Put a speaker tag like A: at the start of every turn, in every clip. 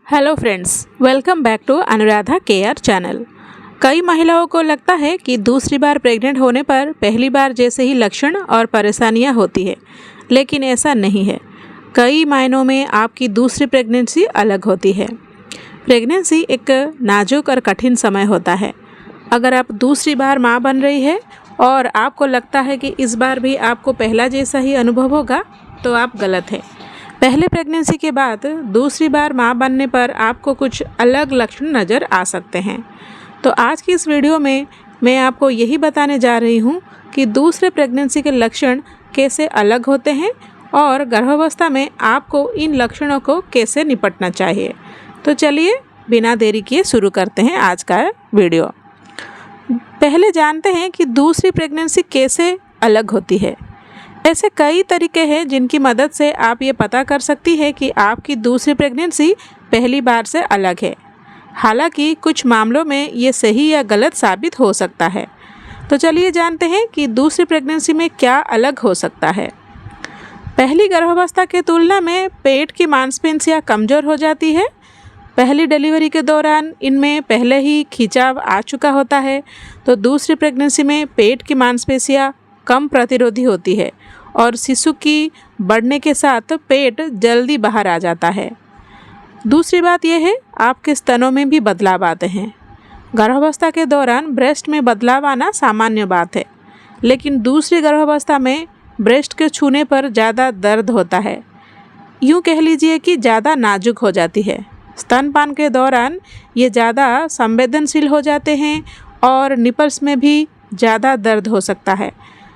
A: Hello friends, welcome back to Anuradha care channel. कई महिलाओं को लगता है कि दूसरी बार प्रेग्नेंट होने पर पहली बार जैसे ही लक्षण और परेशानियां होती है, लेकिन ऐसा नहीं है। कई मायनों में आपकी दूसरी प्रेगनेंसी अलग होती है। प्रेगनेंसी एक नाजुक और कठिन समय होता है। अगर आप दूसरी बार माँ बन रही है और आपको लगता है कि इस बार भी आपको पहला जैसा ही अनुभव होगा, तो आप गलत हैं। पहले प्रेगनेंसी के बाद दूसरी बार माँ बनने पर आपको कुछ अलग लक्षण नज़र आ सकते हैं। तो आज की इस वीडियो में मैं आपको यही बताने जा रही हूँ कि दूसरे प्रेगनेंसी के लक्षण कैसे अलग होते हैं और गर्भावस्था में आपको इन लक्षणों को कैसे निपटना चाहिए। तो चलिए बिना देरी किए शुरू करते हैं आज का वीडियो। पहले जानते हैं कि दूसरी प्रेगनेंसी कैसे अलग होती है। ऐसे कई तरीके हैं जिनकी मदद से आप ये पता कर सकती है कि आपकी दूसरी प्रेगनेंसी पहली बार से अलग है। हालांकि कुछ मामलों में ये सही या गलत साबित हो सकता है। तो चलिए जानते हैं कि दूसरी प्रेगनेंसी में क्या अलग हो सकता है। पहली गर्भावस्था के तुलना में पेट की मांसपेशियां कमज़ोर हो जाती है। पहली डिलीवरी के दौरान इनमें पहले ही खिंचाव आ चुका होता है, तो दूसरी प्रेगनेंसी में पेट की मांसपेशियां कम प्रतिरोधी होती है और शिशु की बढ़ने के साथ पेट जल्दी बाहर आ जाता है। दूसरी बात यह है, आपके स्तनों में भी बदलाव आते हैं। गर्भावस्था के दौरान ब्रेस्ट में बदलाव आना सामान्य बात है, लेकिन दूसरी गर्भावस्था में ब्रेस्ट के छूने पर ज़्यादा दर्द होता है। यूँ कह लीजिए कि ज़्यादा नाजुक हो जाती है। स्तनपान के दौरान ये ज़्यादा संवेदनशील हो जाते हैं और निपल्स में भी ज़्यादा दर्द हो सकता है।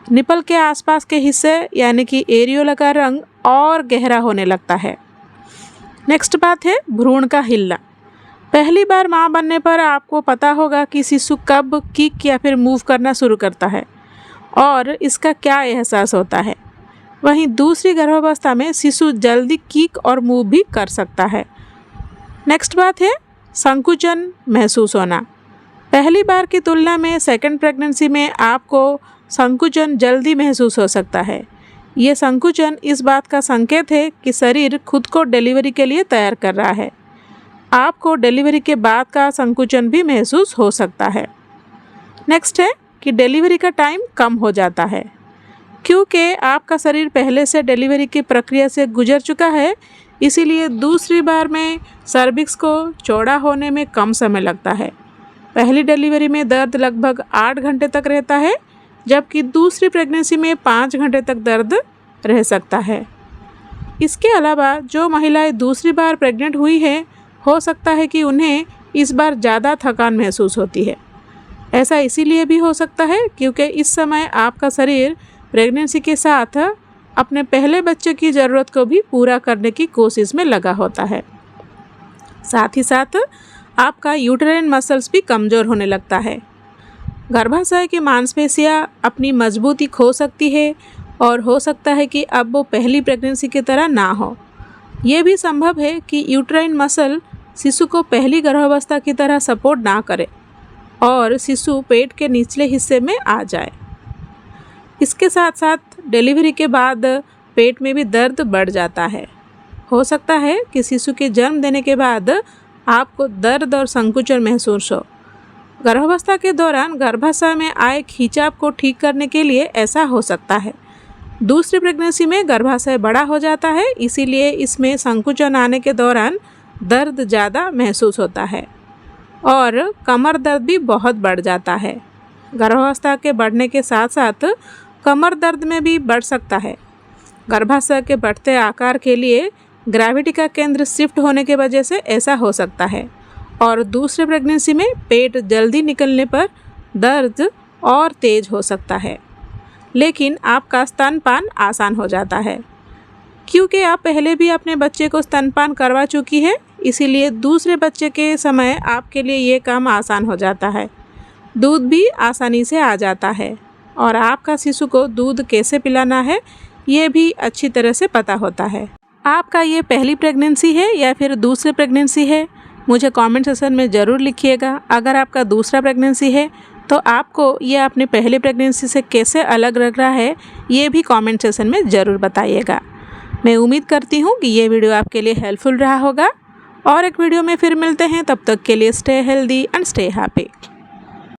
A: निपल के आसपास के हिस्से यानी कि एरियोला का रंग और गहरा होने लगता है। नेक्स्ट बात है भ्रूण का हिलना। पहली बार माँ बनने पर आपको पता होगा कि शिशु कब किक या फिर मूव करना शुरू करता है और इसका क्या एहसास होता है। वहीं दूसरी गर्भावस्था में शिशु जल्दी किक और मूव भी कर सकता है। नेक्स्ट बात है संकुचन महसूस होना। पहली बार की तुलना में सेकंड प्रेगनेंसी में आपको संकुचन जल्दी महसूस हो सकता है। ये संकुचन इस बात का संकेत है कि शरीर खुद को डिलीवरी के लिए तैयार कर रहा है। आपको डिलीवरी के बाद का संकुचन भी महसूस हो सकता है। नेक्स्ट है कि डिलीवरी का टाइम कम हो जाता है। क्योंकि आपका शरीर पहले से डिलीवरी की प्रक्रिया से गुजर चुका है, इसीलिए दूसरी बार में सर्विक्स को चौड़ा होने में कम समय लगता है। पहली डिलीवरी में दर्द लगभग 8 घंटे तक रहता है, जबकि दूसरी प्रेगनेंसी में 5 घंटे तक दर्द रह सकता है। इसके अलावा जो महिलाएं दूसरी बार प्रेग्नेंट हुई हैं, हो सकता है कि उन्हें इस बार ज़्यादा थकान महसूस होती है। ऐसा इसीलिए भी हो सकता है क्योंकि इस समय आपका शरीर प्रेगनेंसी के साथ अपने पहले बच्चे की ज़रूरत को भी पूरा करने की कोशिश में लगा होता है। साथ ही साथ आपका यूटेराइन मसल्स भी कमज़ोर होने लगता है। गर्भाशय की मांसपेशियां अपनी मजबूती खो सकती है और हो सकता है कि अब वो पहली प्रेगनेंसी की तरह ना हो। ये भी संभव है कि यूटेराइन मसल शिशु को पहली गर्भावस्था की तरह सपोर्ट ना करे और शिशु पेट के निचले हिस्से में आ जाए। इसके साथ साथ डिलीवरी के बाद पेट में भी दर्द बढ़ जाता है। हो सकता है कि शिशु के जन्म देने के बाद आपको दर्द और संकुचन महसूस हो। गर्भावस्था के दौरान गर्भाशय में आए खिंचाव को ठीक करने के लिए ऐसा हो सकता है। दूसरी प्रेगनेंसी में गर्भाशय बड़ा हो जाता है, इसीलिए इसमें संकुचन आने के दौरान दर्द ज़्यादा महसूस होता है और कमर दर्द भी बहुत बढ़ जाता है। गर्भावस्था के बढ़ने के साथ साथ कमर दर्द में भी बढ़ सकता है। गर्भाशय के बढ़ते आकार के लिए ग्रेविटी का केंद्र शिफ्ट होने की वजह से ऐसा हो सकता है और दूसरे प्रेगनेंसी में पेट जल्दी निकलने पर दर्द और तेज हो सकता है, लेकिन आपका स्तनपान आसान हो जाता है। क्योंकि आप पहले भी अपने बच्चे को स्तनपान करवा चुकी है, इसीलिए दूसरे बच्चे के समय आपके लिए ये काम आसान हो जाता है। दूध भी आसानी से आ जाता है और आपका शिशु को दूध कैसे पिलाना है ये भी अच्छी तरह से पता होता है। आपका ये पहली प्रेगनेंसी है या फिर दूसरी प्रेगनेंसी है, मुझे कमेंट सेक्शन में ज़रूर लिखिएगा। अगर आपका दूसरा प्रेगनेंसी है तो आपको ये अपनी पहली प्रेगनेंसी से कैसे अलग लग रहा है, ये भी कमेंट सेक्शन में ज़रूर बताइएगा। मैं उम्मीद करती हूँ कि ये वीडियो आपके लिए हेल्पफुल रहा होगा और एक वीडियो में फिर मिलते हैं, तब तक के लिए stay healthy and stay happy.